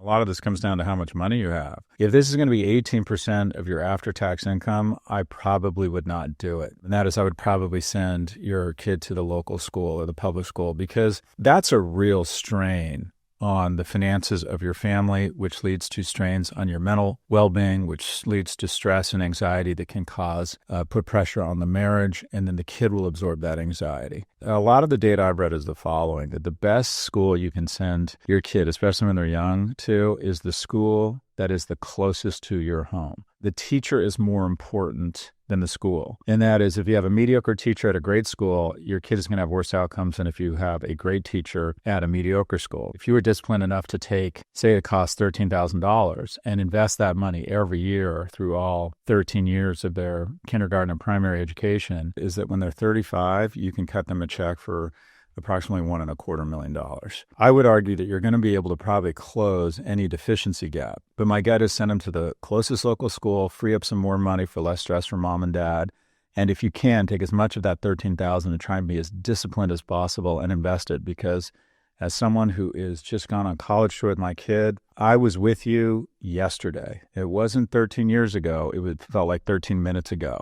A lot of this comes down to how much money you have. If this is going to be 18% of your after-tax income, I probably would not do it. And that is, I would probably send your kid to the local school or the public school, because that's a real strain on the finances of your family, which leads to strains on your mental well-being, which leads to stress and anxiety that can put pressure on the marriage, and then the kid will absorb that anxiety. A lot of the data I've read is the following, that the best school you can send your kid, especially when they're young, to is the school that is the closest to your home. The teacher is more important than the school. And that is, if you have a mediocre teacher at a great school, your kid is going to have worse outcomes than if you have a great teacher at a mediocre school. If you were disciplined enough to take, say it costs $13,000 and invest that money every year through all 13 years of their kindergarten and primary education, is that when they're 35, you can cut them a check for approximately $1.25 million. I would argue that you're going to be able to probably close any deficiency gap. But my gut is send them to the closest local school, free up some more money for less stress for mom and dad. And if you can, take as much of that $13,000 and try and be as disciplined as possible and invest it. Because as someone who is just gone on college tour with my kid, I was with you yesterday. It wasn't 13 years ago. It felt like 13 minutes ago.